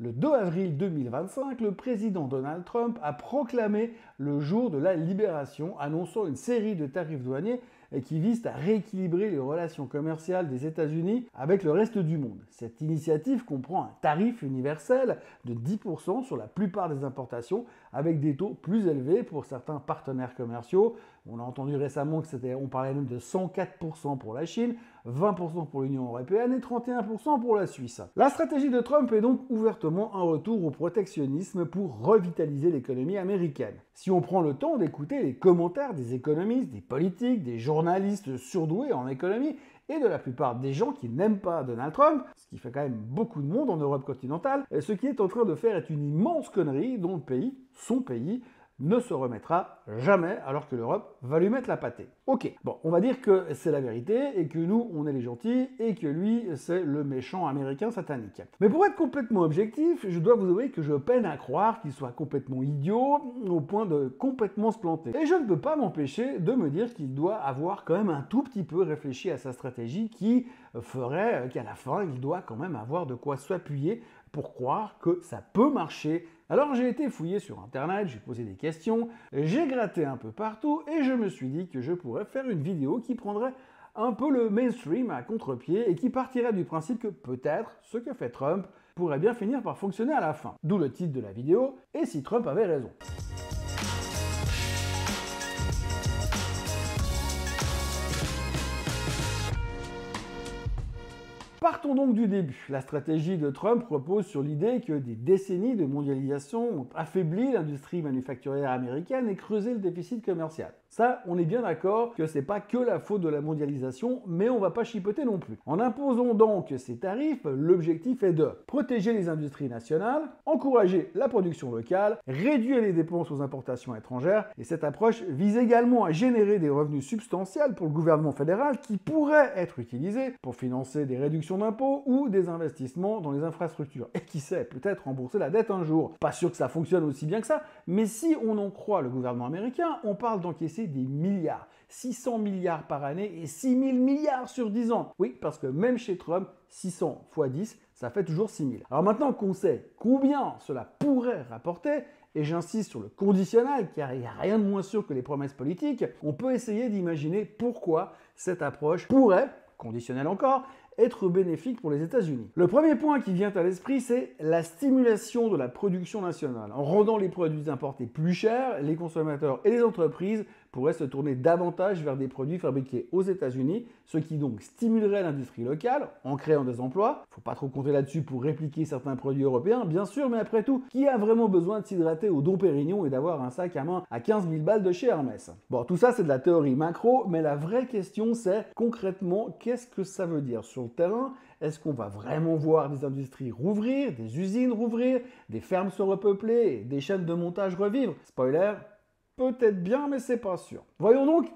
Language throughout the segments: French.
Le 2 avril 2025, le président Donald Trump a proclamé le jour de la libération, annonçant une série de tarifs douaniers qui visent à rééquilibrer les relations commerciales des États-Unis avec le reste du monde. Cette initiative comprend un tarif universel de 10% sur la plupart des importations, avec des taux plus élevés pour certains partenaires commerciaux. On a entendu récemment on parlait même de 104% pour la Chine, 20% pour l'Union européenne et 31% pour la Suisse. La stratégie de Trump est donc ouvertement un retour au protectionnisme pour revitaliser l'économie américaine. Si on prend le temps d'écouter les commentaires des économistes, des politiques, des journalistes surdoués en économie et de la plupart des gens qui n'aiment pas Donald Trump, ce qui fait quand même beaucoup de monde en Europe continentale, ce qu'il est en train de faire est une immense connerie dont le pays, son pays, ne se remettra jamais alors que l'Europe va lui mettre la pâtée. Ok, bon, on va dire que c'est la vérité et que nous, on est les gentils et que lui, c'est le méchant américain satanique. Mais pour être complètement objectif, je dois vous avouer que je peine à croire qu'il soit complètement idiot au point de complètement se planter. Et je ne peux pas m'empêcher de me dire qu'il doit avoir quand même un tout petit peu réfléchi à sa stratégie qui ferait qu'à la fin, il doit quand même avoir de quoi s'appuyer pour croire que ça peut marcher. Alors j'ai été fouiller sur internet, j'ai posé des questions, j'ai gratté un peu partout et je me suis dit que je pourrais faire une vidéo qui prendrait un peu le mainstream à contre-pied et qui partirait du principe que peut-être ce que fait Trump pourrait bien finir par fonctionner à la fin. D'où le titre de la vidéo, et si Trump avait raison. Partons donc du début. La stratégie de Trump repose sur l'idée que des décennies de mondialisation ont affaibli l'industrie manufacturière américaine et creusé le déficit commercial. Ça, on est bien d'accord que c'est pas que la faute de la mondialisation, mais on va pas chipoter non plus. En imposant donc ces tarifs, l'objectif est de protéger les industries nationales, encourager la production locale, réduire les dépenses aux importations étrangères, et cette approche vise également à générer des revenus substantiels pour le gouvernement fédéral qui pourraient être utilisés pour financer des réductions d'impôts ou des investissements dans les infrastructures. Et qui sait, peut-être rembourser la dette un jour. Pas sûr que ça fonctionne aussi bien que ça, mais si on en croit le gouvernement américain, on parle d'encaisser des milliards, 600 milliards par année et 6 000 milliards sur 10 ans. Oui, parce que même chez Trump, 600 x 10, ça fait toujours 6 000. Alors maintenant qu'on sait combien cela pourrait rapporter, et j'insiste sur le conditionnel, car il n'y a rien de moins sûr que les promesses politiques, on peut essayer d'imaginer pourquoi cette approche pourrait, conditionnelle encore, être bénéfique pour les États-Unis. Le premier point qui vient à l'esprit, c'est la stimulation de la production nationale. En rendant les produits importés plus chers, les consommateurs et les entreprises pourraient se tourner davantage vers des produits fabriqués aux États-Unis, ce qui donc stimulerait l'industrie locale en créant des emplois. Faut pas trop compter là-dessus pour répliquer certains produits européens, bien sûr, mais après tout, qui a vraiment besoin de s'hydrater au Dom Pérignon et d'avoir un sac à main à 15 000 balles de chez Hermès? Bon, tout ça c'est de la théorie macro, mais la vraie question c'est concrètement qu'est-ce que ça veut dire sur le terrain? Est-ce qu'on va vraiment voir des industries rouvrir, des usines rouvrir, des fermes se repeupler et des chaînes de montage revivre? Spoiler, peut-être bien, mais c'est pas sûr. Voyons donc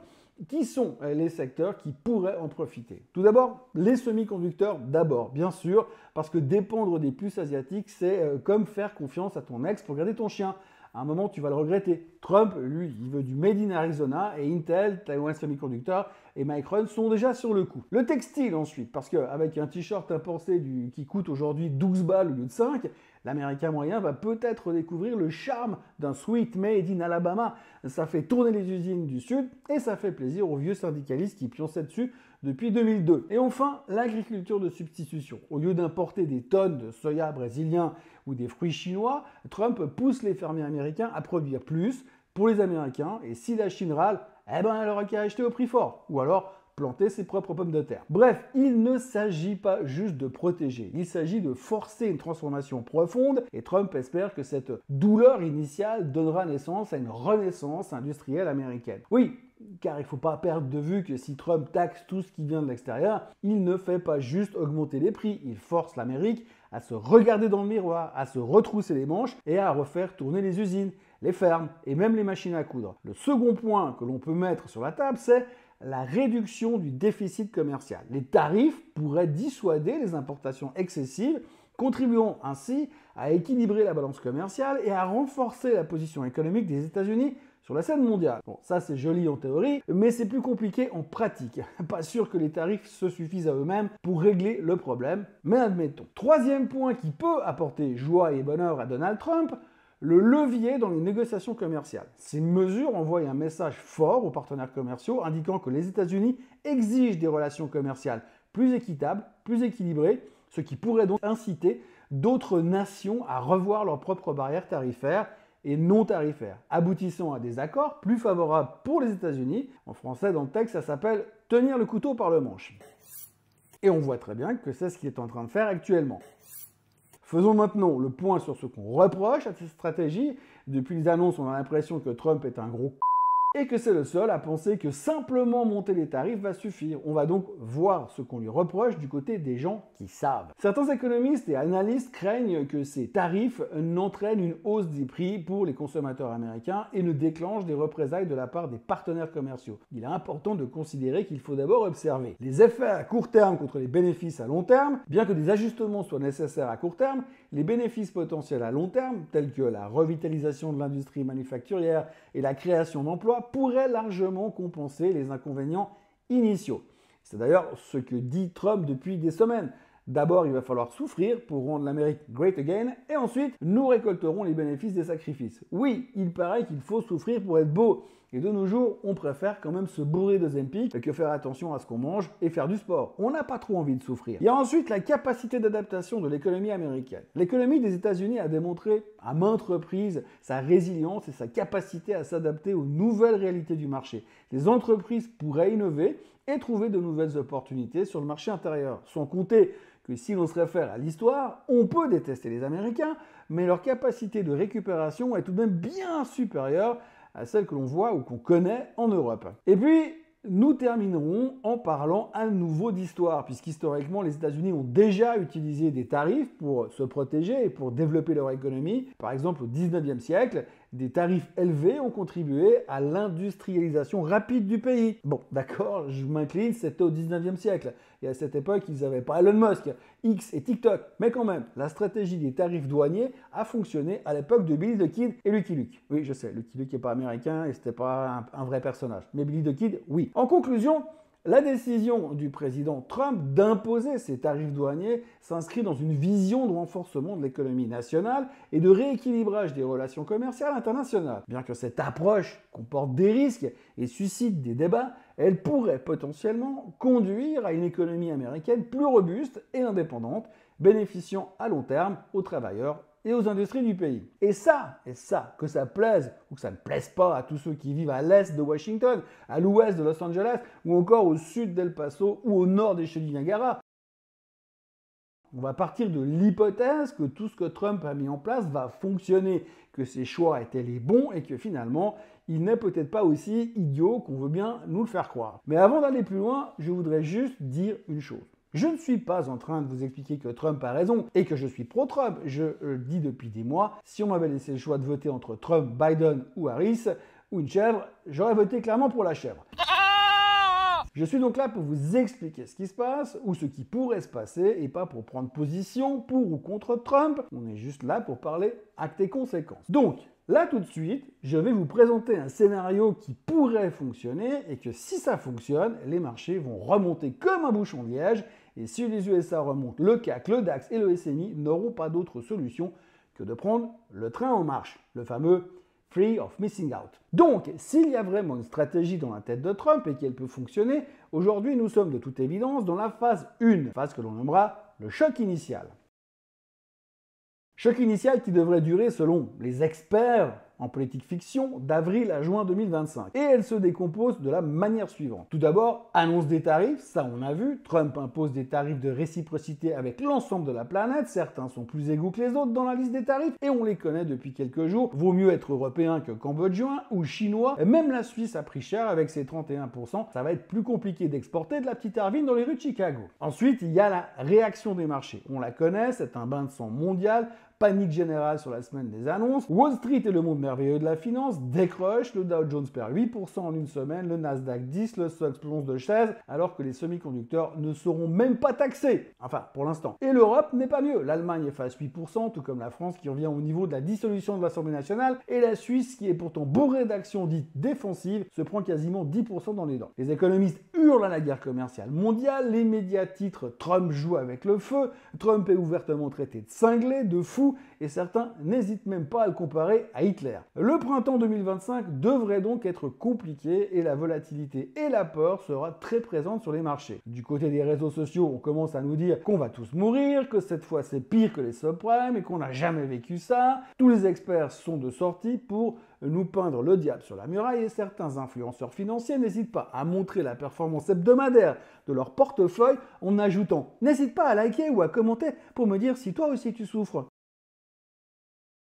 qui sont les secteurs qui pourraient en profiter. Tout d'abord, les semi-conducteurs d'abord, bien sûr, parce que dépendre des puces asiatiques, c'est comme faire confiance à ton ex pour garder ton chien. À un moment, tu vas le regretter. Trump, lui, il veut du Made in Arizona et Intel, Taiwan Semiconductor et Micron sont déjà sur le coup. Le textile ensuite, parce qu'avec un t-shirt importé qui coûte aujourd'hui 12 balles au lieu de 5, l'Américain moyen va peut-être découvrir le charme d'un sweat made in Alabama. Ça fait tourner les usines du Sud et ça fait plaisir aux vieux syndicalistes qui pionçaient dessus depuis 2002. Et enfin, l'agriculture de substitution. Au lieu d'importer des tonnes de soya brésilien ou des fruits chinois, Trump pousse les fermiers américains à produire plus pour les Américains et si la Chine râle, eh ben elle aura qu'à acheter au prix fort. Ou alors planter ses propres pommes de terre. Bref, il ne s'agit pas juste de protéger, il s'agit de forcer une transformation profonde et Trump espère que cette douleur initiale donnera naissance à une renaissance industrielle américaine. Oui, car il ne faut pas perdre de vue que si Trump taxe tout ce qui vient de l'extérieur, il ne fait pas juste augmenter les prix, il force l'Amérique à se regarder dans le miroir, à se retrousser les manches et à refaire tourner les usines, les fermes et même les machines à coudre. Le second point que l'on peut mettre sur la table, c'est la réduction du déficit commercial. Les tarifs pourraient dissuader les importations excessives, contribuant ainsi à équilibrer la balance commerciale et à renforcer la position économique des États-Unis sur la scène mondiale. Bon, ça c'est joli en théorie, mais c'est plus compliqué en pratique. Pas sûr que les tarifs se suffisent à eux-mêmes pour régler le problème, mais admettons. Troisième point qui peut apporter joie et bonheur à Donald Trump, le levier dans les négociations commerciales. Ces mesures envoient un message fort aux partenaires commerciaux indiquant que les États-Unis exigent des relations commerciales plus équitables, plus équilibrées, ce qui pourrait donc inciter d'autres nations à revoir leurs propres barrières tarifaires et non tarifaires, aboutissant à des accords plus favorables pour les États-Unis. En français, dans le texte, ça s'appelle « tenir le couteau par le manche ». Et on voit très bien que c'est ce qu'il est en train de faire actuellement. Faisons maintenant le point sur ce qu'on reproche à cette stratégie. Depuis les annonces, on a l'impression que Trump est un gros et que c'est le seul à penser que simplement monter les tarifs va suffire. On va donc voir ce qu'on lui reproche du côté des gens qui savent. Certains économistes et analystes craignent que ces tarifs n'entraînent une hausse des prix pour les consommateurs américains et ne déclenchent des représailles de la part des partenaires commerciaux. Il est important de considérer qu'il faut d'abord observer les effets à court terme contre les bénéfices à long terme. Bien que des ajustements soient nécessaires à court terme, les bénéfices potentiels à long terme, tels que la revitalisation de l'industrie manufacturière et la création d'emplois, pourrait largement compenser les inconvénients initiaux. C'est d'ailleurs ce que dit Trump depuis des semaines. D'abord, il va falloir souffrir pour rendre l'Amérique great again, et ensuite, nous récolterons les bénéfices des sacrifices. Oui, il paraît qu'il faut souffrir pour être beau, et de nos jours, on préfère quand même se bourrer de Zempic que faire attention à ce qu'on mange et faire du sport. On n'a pas trop envie de souffrir. Il y a ensuite la capacité d'adaptation de l'économie américaine. L'économie des États-Unis a démontré à maintes reprises sa résilience et sa capacité à s'adapter aux nouvelles réalités du marché. Les entreprises pourraient innover et trouver de nouvelles opportunités sur le marché intérieur, sans compter que si l'on se réfère à l'histoire, on peut détester les Américains, mais leur capacité de récupération est tout de même bien supérieure à celle que l'on voit ou qu'on connaît en Europe. Et puis, nous terminerons en parlant à nouveau d'histoire, puisqu'historiquement, les États-Unis ont déjà utilisé des tarifs pour se protéger et pour développer leur économie. Par exemple, au 19e siècle, des tarifs élevés ont contribué à l'industrialisation rapide du pays. Bon, d'accord, je m'incline, c'était au 19e siècle. Et à cette époque, ils n'avaient pas Elon Musk, X et TikTok. Mais quand même, la stratégie des tarifs douaniers a fonctionné à l'époque de Billy the Kid et Lucky Luke. Oui, je sais, Lucky Luke n'est pas américain et c'était pas un vrai personnage. Mais Billy the Kid, oui. En conclusion, la décision du président Trump d'imposer ces tarifs douaniers s'inscrit dans une vision de renforcement de l'économie nationale et de rééquilibrage des relations commerciales internationales. Bien que cette approche comporte des risques et suscite des débats, elle pourrait potentiellement conduire à une économie américaine plus robuste et indépendante, bénéficiant à long terme aux travailleurs et aux industries du pays. Et ça, que ça plaise ou que ça ne plaise pas à tous ceux qui vivent à l'est de Washington, à l'ouest de Los Angeles, ou encore au sud d'El Paso ou au nord des chutes du Niagara, on va partir de l'hypothèse que tout ce que Trump a mis en place va fonctionner, que ses choix étaient les bons et que finalement, il n'est peut-être pas aussi idiot qu'on veut bien nous le faire croire. Mais avant d'aller plus loin, je voudrais juste dire une chose. Je ne suis pas en train de vous expliquer que Trump a raison et que je suis pro-Trump. Je le dis depuis des mois. Si on m'avait laissé le choix de voter entre Trump, Biden ou Harris, ou une chèvre, j'aurais voté clairement pour la chèvre. Je suis donc là pour vous expliquer ce qui se passe ou ce qui pourrait se passer et pas pour prendre position pour ou contre Trump. On est juste là pour parler actes et conséquences. Donc, là tout de suite, je vais vous présenter un scénario qui pourrait fonctionner et que si ça fonctionne, les marchés vont remonter comme un bouchon de liège et si les USA remontent, le CAC, le DAX et le SMI n'auront pas d'autre solution que de prendre le train en marche, le fameux Free of Missing Out. Donc, s'il y a vraiment une stratégie dans la tête de Trump et qu'elle peut fonctionner, aujourd'hui nous sommes de toute évidence dans la phase 1, phase que l'on nommera le choc initial. Choc initial qui devrait durer, selon les experts en politique fiction, d'avril à juin 2025. Et elle se décompose de la manière suivante. Tout d'abord, annonce des tarifs, ça on a vu. Trump impose des tarifs de réciprocité avec l'ensemble de la planète. Certains sont plus égaux que les autres dans la liste des tarifs et on les connaît depuis quelques jours. Vaut mieux être européen que cambodgien ou chinois. Et même la Suisse a pris cher avec ses 31%. Ça va être plus compliqué d'exporter de la petite Arvine dans les rues de Chicago. Ensuite, il y a la réaction des marchés. On la connaît, c'est un bain de sang mondial. panique générale sur la semaine des annonces, Wall Street et le monde merveilleux de la finance décrochent, le Dow Jones perd 8% en une semaine, le Nasdaq 10, le Stoxx plonge de chaise, alors que les semi-conducteurs ne seront même pas taxés. Enfin, pour l'instant. Et l'Europe n'est pas mieux. L'Allemagne efface 8%, tout comme la France qui revient au niveau de la dissolution de l'Assemblée nationale, et la Suisse, qui est pourtant bourrée d'actions dites défensives, se prend quasiment 10% dans les dents. Les économistes hurlent à la guerre commerciale mondiale, les médias titrent Trump joue avec le feu, Trump est ouvertement traité de cinglé, de fou, et certains n'hésitent même pas à le comparer à Hitler. Le printemps 2025 devrait donc être compliqué et la volatilité et la peur sera très présente sur les marchés. Du côté des réseaux sociaux, on commence à nous dire qu'on va tous mourir, que cette fois c'est pire que les subprimes et qu'on n'a jamais vécu ça. Tous les experts sont de sortie pour nous peindre le diable sur la muraille et certains influenceurs financiers n'hésitent pas à montrer la performance hebdomadaire de leur portefeuille en ajoutant « N'hésite pas à liker ou à commenter pour me dire si toi aussi tu souffres ».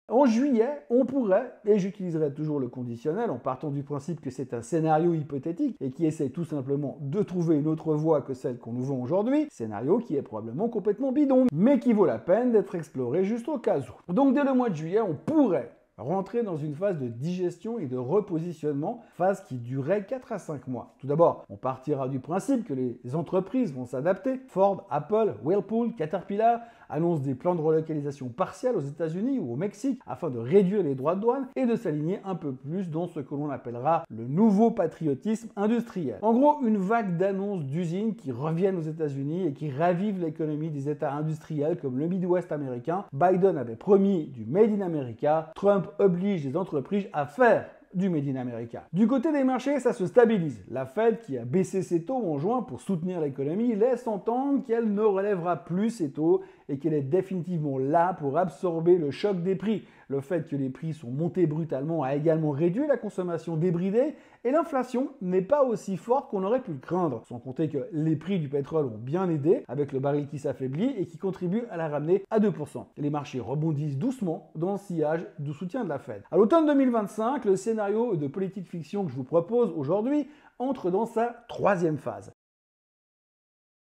En juillet, on pourrait, et j'utiliserai toujours le conditionnel en partant du principe que c'est un scénario hypothétique et qui essaie tout simplement de trouver une autre voie que celle qu'on nous vend aujourd'hui, scénario qui est probablement complètement bidon, mais qui vaut la peine d'être exploré juste au cas où. Donc dès le mois de juillet, on pourrait rentrer dans une phase de digestion et de repositionnement, phase qui durerait 4 à 5 mois. Tout d'abord, on partira du principe que les entreprises vont s'adapter. Ford, Apple, Whirlpool, Caterpillar annoncent des plans de relocalisation partielle aux États-Unis ou au Mexique afin de réduire les droits de douane et de s'aligner un peu plus dans ce que l'on appellera le nouveau patriotisme industriel. En gros, une vague d'annonces d'usines qui reviennent aux États-Unis et qui ravivent l'économie des États industriels comme le Midwest américain. Biden avait promis du Made in America, Trump oblige les entreprises à faire du Made in America. Du côté des marchés, ça se stabilise. La Fed, qui a baissé ses taux en juin pour soutenir l'économie, laisse entendre qu'elle ne relèvera plus ses taux et qu'elle est définitivement là pour absorber le choc des prix. Le fait que les prix sont montés brutalement a également réduit la consommation débridée et l'inflation n'est pas aussi forte qu'on aurait pu le craindre. Sans compter que les prix du pétrole ont bien aidé avec le baril qui s'affaiblit et qui contribue à la ramener à 2%. Les marchés rebondissent doucement dans le sillage du soutien de la Fed. À l'automne 2025, le scénario de politique fiction que je vous propose aujourd'hui entre dans sa troisième phase.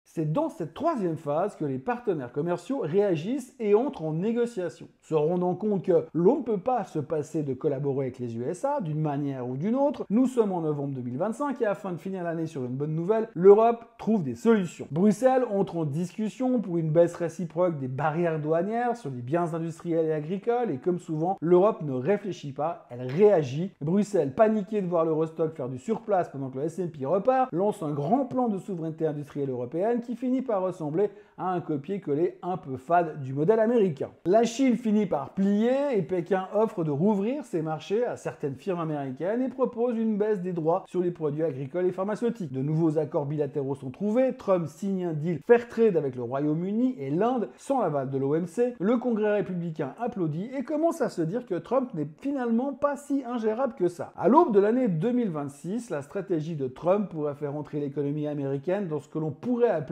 C'est dans cette troisième phase que les partenaires commerciaux réagissent et entrent en négociation, se rendant compte que l'on ne peut pas se passer de collaborer avec les USA d'une manière ou d'une autre. Nous sommes en novembre 2025 et afin de finir l'année sur une bonne nouvelle, l'Europe trouve des solutions. Bruxelles entre en discussion pour une baisse réciproque des barrières douanières sur les biens industriels et agricoles et comme souvent, l'Europe ne réfléchit pas, elle réagit. Bruxelles, paniquée de voir l'Eurostock faire du surplace pendant que le S&P repart, lance un grand plan de souveraineté industrielle européenne qui finit par ressembler à un copier-coller un peu fade du modèle américain. La Chine finit par plier et Pékin offre de rouvrir ses marchés à certaines firmes américaines et propose une baisse des droits sur les produits agricoles et pharmaceutiques. De nouveaux accords bilatéraux sont trouvés, Trump signe un deal fair trade avec le Royaume-Uni et l'Inde sans l'aval de l'OMC, le Congrès républicain applaudit et commence à se dire que Trump n'est finalement pas si ingérable que ça. À l'aube de l'année 2026, la stratégie de Trump pourrait faire entrer l'économie américaine dans ce que l'on pourrait appeler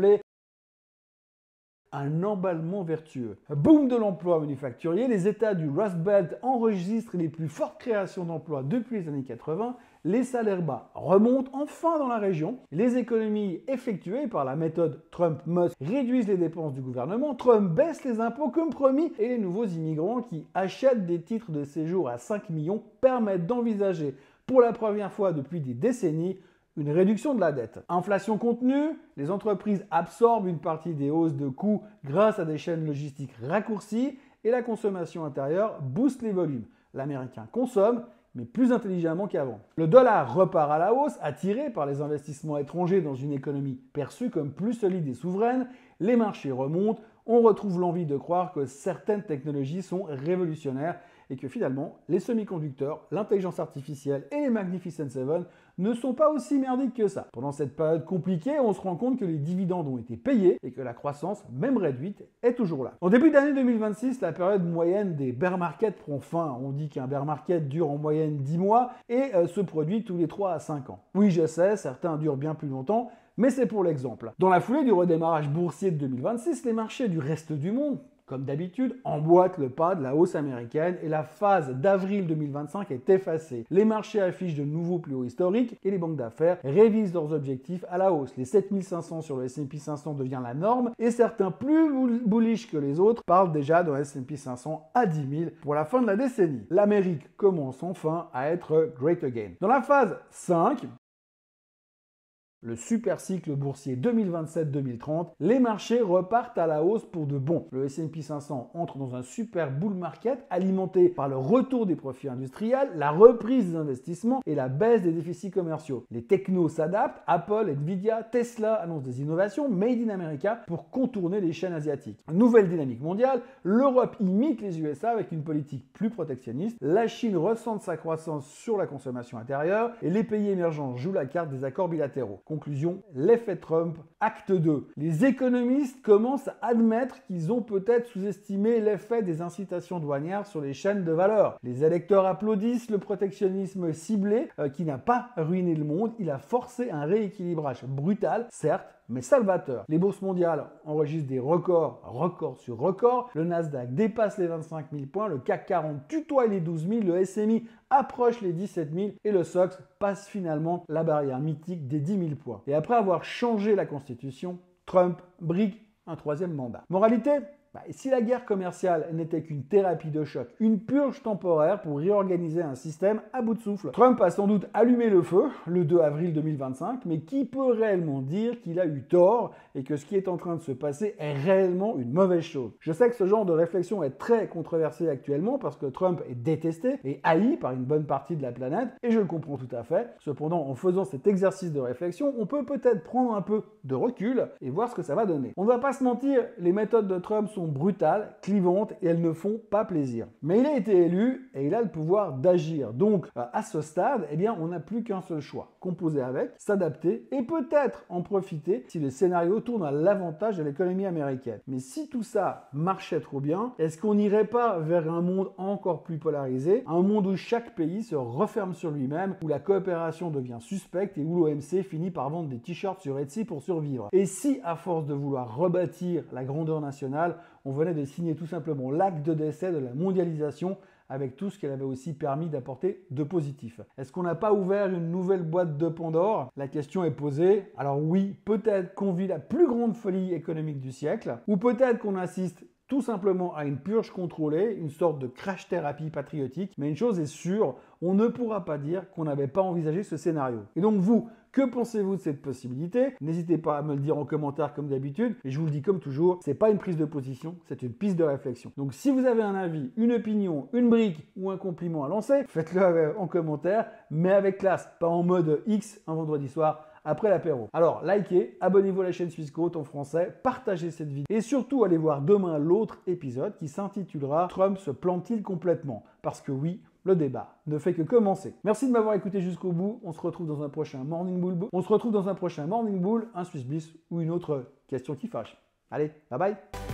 un emballement vertueux. Boom de l'emploi manufacturier, les États du Rust Belt enregistrent les plus fortes créations d'emplois depuis les années 80, les salaires bas remontent enfin dans la région, les économies effectuées par la méthode Trump-Musk réduisent les dépenses du gouvernement, Trump baisse les impôts comme promis et les nouveaux immigrants qui achètent des titres de séjour à 5 millions permettent d'envisager pour la première fois depuis des décennies une réduction de la dette. Inflation contenue, les entreprises absorbent une partie des hausses de coûts grâce à des chaînes logistiques raccourcies et la consommation intérieure booste les volumes. L'Américain consomme, mais plus intelligemment qu'avant. Le dollar repart à la hausse, attiré par les investissements étrangers dans une économie perçue comme plus solide et souveraine. Les marchés remontent, on retrouve l'envie de croire que certaines technologies sont révolutionnaires et que finalement, les semi-conducteurs, l'intelligence artificielle et les Magnificent Seven ne sont pas aussi merdiques que ça. Pendant cette période compliquée, on se rend compte que les dividendes ont été payés et que la croissance, même réduite, est toujours là. En début d'année 2026, la période moyenne des bear markets prend fin. On dit qu'un bear market dure en moyenne 10 mois et se produit tous les 3 à 5 ans. Oui, je sais, certains durent bien plus longtemps, mais c'est pour l'exemple. Dans la foulée du redémarrage boursier de 2026, les marchés du reste du monde, comme d'habitude, emboîte le pas de la hausse américaine et la phase d'avril 2025 est effacée. Les marchés affichent de nouveaux plus hauts historiques et les banques d'affaires révisent leurs objectifs à la hausse. Les 7500 sur le S&P 500 devient la norme et certains plus bullish que les autres parlent déjà d'un S&P 500 à 10 000 pour la fin de la décennie. L'Amérique commence enfin à être great again. Dans la phase 5, le super cycle boursier 2027-2030, les marchés repartent à la hausse pour de bon. Le S&P 500 entre dans un super bull market alimenté par le retour des profits industriels, la reprise des investissements et la baisse des déficits commerciaux. Les technos s'adaptent, Apple, Nvidia, Tesla annoncent des innovations made in America pour contourner les chaînes asiatiques. Nouvelle dynamique mondiale, l'Europe imite les USA avec une politique plus protectionniste, la Chine ressent sa croissance sur la consommation intérieure et les pays émergents jouent la carte des accords bilatéraux. Conclusion, l'effet Trump, acte 2. Les économistes commencent à admettre qu'ils ont peut-être sous-estimé l'effet des incitations douanières sur les chaînes de valeur. Les électeurs applaudissent le protectionnisme ciblé qui n'a pas ruiné le monde, il a forcé un rééquilibrage brutal, certes, mais salvateur. Les bourses mondiales enregistrent des records sur records. Le Nasdaq dépasse les 25 000 points, le CAC 40 tutoie les 12 000, le SMI approche les 17 000 et le SOX passe finalement la barrière mythique des 10 000 points. Et après avoir changé la Constitution, Trump brigue un troisième mandat. Moralité ? Si la guerre commerciale n'était qu'une thérapie de choc, une purge temporaire pour réorganiser un système à bout de souffle, Trump a sans doute allumé le feu le 2 avril 2025, mais qui peut réellement dire qu'il a eu tort et que ce qui est en train de se passer est réellement une mauvaise chose? Je sais que ce genre de réflexion est très controversé actuellement parce que Trump est détesté et haï par une bonne partie de la planète, et je le comprends tout à fait. Cependant, en faisant cet exercice de réflexion, on peut peut-être prendre un peu de recul et voir ce que ça va donner. On ne va pas se mentir, les méthodes de Trump sont brutales, clivantes et elles ne font pas plaisir. Mais il a été élu et il a le pouvoir d'agir. Donc à ce stade, on n'a plus qu'un seul choix. Composer avec, s'adapter et peut-être en profiter si le scénario tourne à l'avantage de l'économie américaine. Mais si tout ça marchait trop bien, est-ce qu'on n'irait pas vers un monde encore plus polarisé, un monde où chaque pays se referme sur lui-même, où la coopération devient suspecte et où l'OMC finit par vendre des t-shirts sur Etsy pour survivre? Et si, à force de vouloir rebâtir la grandeur nationale, on venait de signer tout simplement l'acte de décès de la mondialisation avec tout ce qu'elle avait aussi permis d'apporter de positif? Est-ce qu'on n'a pas ouvert une nouvelle boîte de Pandore? La question est posée. Alors oui, peut-être qu'on vit la plus grande folie économique du siècle, ou peut-être qu'on assiste tout simplement à une purge contrôlée, une sorte de crash thérapie patriotique. Mais une chose est sûre, on ne pourra pas dire qu'on n'avait pas envisagé ce scénario. Et donc vous, que pensez-vous de cette possibilité? N'hésitez pas à me le dire en commentaire comme d'habitude. Et je vous le dis comme toujours, c'est pas une prise de position, c'est une piste de réflexion. Donc si vous avez un avis, une opinion, une brique ou un compliment à lancer, faites-le en commentaire, mais avec classe, pas en mode X un vendredi soir après l'apéro. Alors likez, abonnez-vous à la chaîne Swissquote en français, partagez cette vidéo et surtout allez voir demain l'autre épisode qui s'intitulera « Trump se plante-t-il complètement ?» Parce que oui, le débat ne fait que commencer. Merci de m'avoir écouté jusqu'au bout. On se retrouve dans un prochain Morning Bull. Un Swiss Bliss ou une autre question qui fâche. Allez, bye bye.